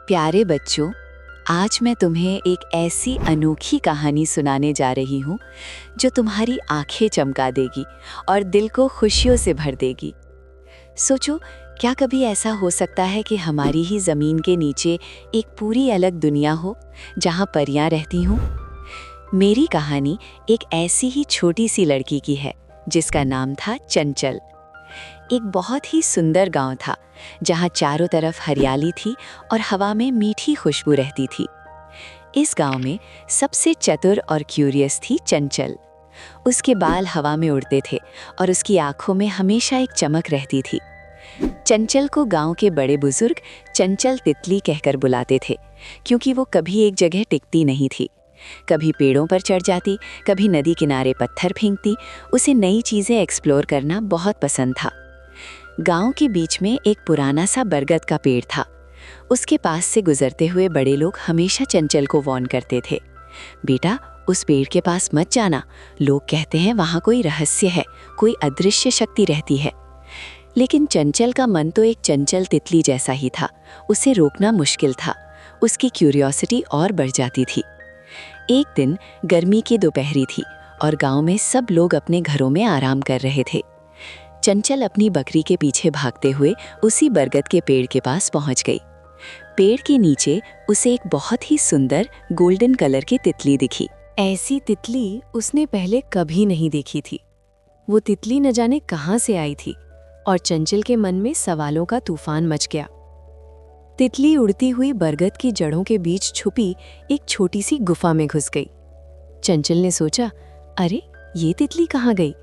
प्यारे बच्चों, आज मैं तुम्हें एक ऐसी अनोखी कहानी सुनाने जा रही हूँ जो तुम्हारी आंखें चमका देगी और दिल को खुशियों से भर देगी। सोचो, क्या कभी ऐसा हो सकता है कि हमारी ही ज़मीन के नीचे एक पूरी अलग दुनिया हो जहाँ परियां रहती हों? मेरी कहानी एक ऐसी ही छोटी सी लड़की की है जिसका नाम था चंचल। एक बहुत ही सुंदर गांव था जहां चारों तरफ हरियाली थी और हवा में मीठी खुशबू रहती थी। इस गांव में सबसे चतुर और क्यूरियस थी चंचल। उसके बाल हवा में उड़ते थे और उसकी आंखों में हमेशा एक चमक रहती थी। चंचल को गांव के बड़े बुजुर्ग चंचल तितली कहकर बुलाते थे, क्योंकि वो कभी एक जगह टिकती नहीं थी। कभी पेड़ों पर चढ़ जाती, कभी नदी किनारे पत्थर फेंकती। उसे नई चीज़ें एक्सप्लोर करना बहुत पसंद था। गांव के बीच में एक पुराना सा बरगद का पेड़ था। उसके पास से गुजरते हुए बड़े लोग हमेशा चंचल को वार्न करते थे, बेटा उस पेड़ के पास मत जाना, लोग कहते हैं वहाँ कोई रहस्य है, कोई अदृश्य शक्ति रहती है। लेकिन चंचल का मन तो एक चंचल तितली जैसा ही था। उसे रोकना मुश्किल था। उसकी क्यूरियोसिटी और बढ़ जाती थी। एक दिन गर्मी की दोपहरी थी और गांव में सब लोग अपने घरों में आराम कर रहे थे। चंचल अपनी बकरी के पीछे भागते हुए उसी बरगद के पेड़ के पास पहुंच गई। पेड़ के नीचे उसे एक बहुत ही सुंदर गोल्डन कलर की तितली दिखी। ऐसी तितली उसने पहले कभी नहीं देखी थी। वो तितली न जाने कहां से आई थी और चंचल के मन में सवालों का तूफान मच गया। तितली उड़ती हुई बरगद की जड़ों के बीच छुपी एक छोटी सी गुफा में घुस गई। चंचल ने सोचा, अरे ये तितली कहाँ गई?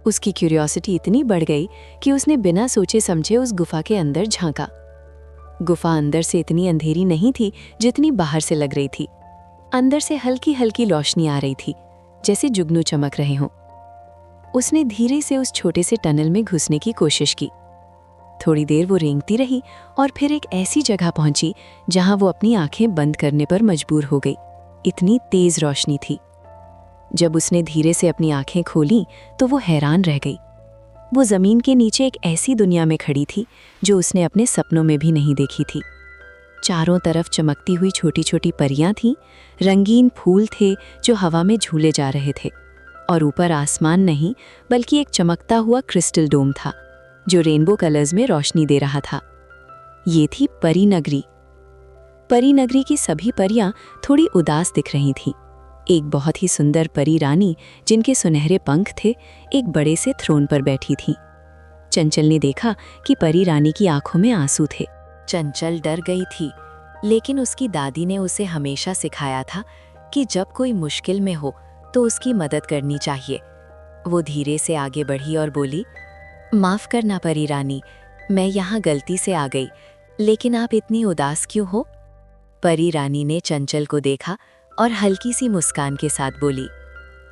उसकी क्यूरियोसिटी इतनी बढ़ गई कि उसने बिना सोचे समझे उस गुफा के अंदर झांका। गुफा अंदर से इतनी अंधेरी नहीं थी जितनी बाहर से लग रही थी। अंदर से हल्की हल्की रोशनी आ रही थी, जैसे जुगनू चमक रहे हों। उसने धीरे से उस छोटे से टनल में घुसने की कोशिश की। थोड़ी देर वो रेंगती रही और फिर एक ऐसी जगह पहुंची जहां वो अपनी आंखें बंद करने पर मजबूर हो गई। इतनी तेज रोशनी थी। जब उसने धीरे से अपनी आंखें खोलीं तो वो हैरान रह गई। वो जमीन के नीचे एक ऐसी दुनिया में खड़ी थी जो उसने अपने सपनों में भी नहीं देखी थी। चारों तरफ चमकती हुई छोटी छोटी परियां थीं, रंगीन फूल थे जो हवा में झूले जा रहे थे, और ऊपर आसमान नहीं बल्कि एक चमकता हुआ क्रिस्टल डोम था जो रेनबो कलर्स में रोशनी दे रहा था। ये थी परी नगरी। परी नगरी की सभी परियां थोड़ी उदास दिख रही थीं। एक बहुत ही सुंदर परी रानी जिनके सुनहरे पंख थे, एक बड़े से थ्रोन पर बैठी थी। चंचल ने देखा कि परी रानी की आंखों में आंसू थे। चंचल डर गई थी, लेकिन उसकी दादी ने उसे हमेशा सिखाया था कि जब कोई मुश्किल में हो तो उसकी मदद करनी चाहिए। वो धीरे से आगे बढ़ी और बोली, माफ करना परी रानी, मैं यहाँ गलती से आ गई, लेकिन आप इतनी उदास क्यों हो? परी रानी ने चंचल को देखा और हल्की सी मुस्कान के साथ बोली,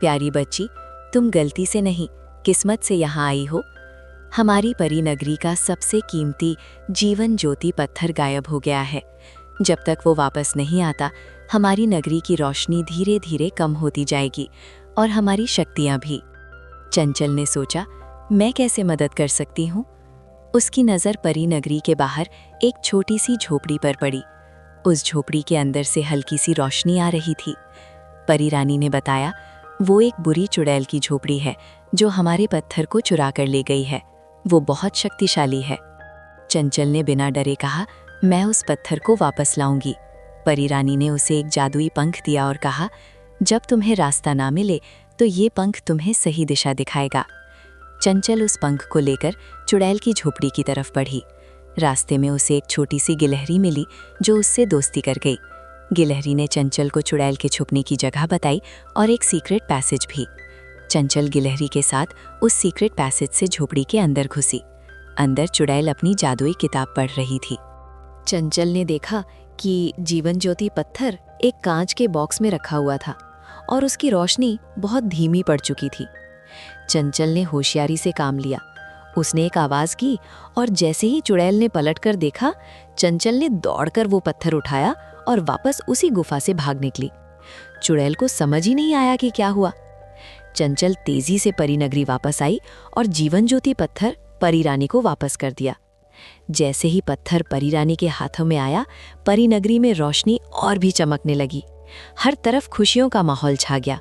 प्यारी बच्ची, तुम गलती से नहीं, किस्मत से यहाँ आई हो। हमारी परी नगरी का सबसे कीमती जीवन ज्योति पत्थर गायब हो गया है। जब तक वो वापस नहीं आता, हमारी नगरी की रोशनी धीरे धीरे कम होती जाएगी और हमारी शक्तियाँ भी। चंचल ने सोचा, मैं कैसे मदद कर सकती हूँ? उसकी नज़र परी नगरी के बाहर एक छोटी सी झोपड़ी पर पड़ी। उस झोपड़ी के अंदर से हल्की सी रोशनी आ रही थी। परी रानी ने बताया, वो एक बुरी चुड़ैल की झोपड़ी है जो हमारे पत्थर को चुरा कर ले गई है। वो बहुत शक्तिशाली है। चंचल ने बिना डरे कहा, मैं उस पत्थर को वापस लाऊंगी। परी रानी ने उसे एक जादुई पंख दिया और कहा, जब तुम्हें रास्ता ना मिले तो ये पंख तुम्हें सही दिशा दिखाएगा। चंचल उस पंख को लेकर चुड़ैल की झोपड़ी की तरफ बढ़ी। रास्ते में उसे एक छोटी सी गिलहरी मिली जो उससे दोस्ती कर गई। गिलहरी ने चंचल को चुड़ैल के छुपने की जगह बताई और एक सीक्रेट पैसेज भी। चंचल गिलहरी के साथ उस सीक्रेट पैसेज से झोपड़ी के अंदर घुसी। अंदर चुड़ैल अपनी जादुई किताब पढ़ रही थी। चंचल ने देखा कि जीवन ज्योति पत्थर एक कांच के बॉक्स में रखा हुआ था और उसकी रोशनी बहुत धीमी पड़ चुकी थी। चंचल ने होशियारी से काम लिया। उसने एक आवाज़ की और जैसे ही चुड़ैल ने पलटकर देखा, चंचल ने दौड़कर वो पत्थर उठाया और वापस उसी गुफा से भाग निकली। चुड़ैल को समझ ही नहीं आया कि क्या हुआ। चंचल तेजी से परी नगरी वापस आई और जीवन ज्योति पत्थर परी रानी को वापस कर दिया। जैसे ही पत्थर परी रानी के हाथों में आया, परी नगरी में रोशनी और भी चमकने लगी। हर तरफ खुशियों का माहौल छा गया।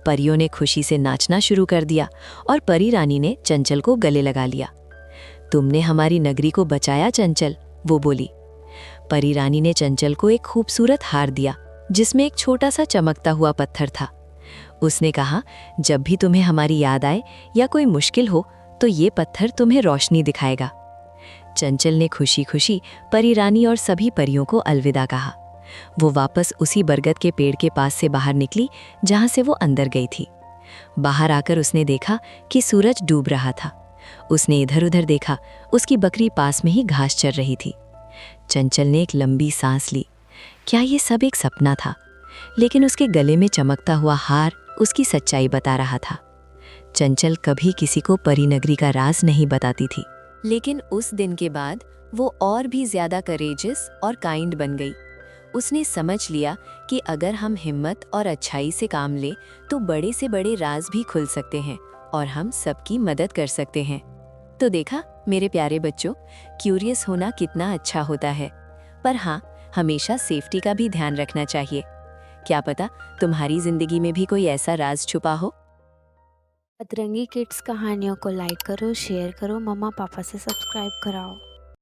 परियों ने खुशी से नाचना शुरू कर दिया और परी रानी ने चंचल को गले लगा लिया। तुमने हमारी नगरी को बचाया चंचल, वो बोली। परी रानी ने चंचल को एक खूबसूरत हार दिया जिसमें एक छोटा सा चमकता हुआ पत्थर था। उसने कहा, जब भी तुम्हें हमारी याद आए या कोई मुश्किल हो तो ये पत्थर तुम्हें रोशनी दिखाएगा। चंचल ने खुशी खुशी परी रानी और सभी परियों को अलविदा कहा। वो वापस उसी बरगद के पेड़ के पास से बाहर निकली जहां से वो अंदर गई थी। बाहर आकर उसने देखा कि सूरज डूब रहा था। उसने इधर उधर देखा, उसकी बकरी पास में ही घास चर रही थी। चंचल ने एक लंबी सांस ली। क्या ये सब एक सपना था? लेकिन उसके गले में चमकता हुआ हार उसकी सच्चाई बता रहा था। चंचल कभी किसी को परी नगरी का राज नहीं बताती थी, लेकिन उस दिन के बाद वो और भी ज्यादा करेजियस और काइंड बन गई। उसने समझ लिया कि अगर हम हिम्मत और अच्छाई से काम लें तो बड़े से बड़े राज भी खुल सकते हैं और हम सबकी मदद कर सकते हैं। तो देखा मेरे प्यारे बच्चों, क्यूरियस होना कितना अच्छा होता है, पर हाँ, हमेशा सेफ्टी का भी ध्यान रखना चाहिए। क्या पता तुम्हारी जिंदगी में भी कोई ऐसा राज छुपा हो। अतरंगी किड्स कहानियों को लाइक करो, शेयर करो, मम्मा पापा से सब्सक्राइब कराओ।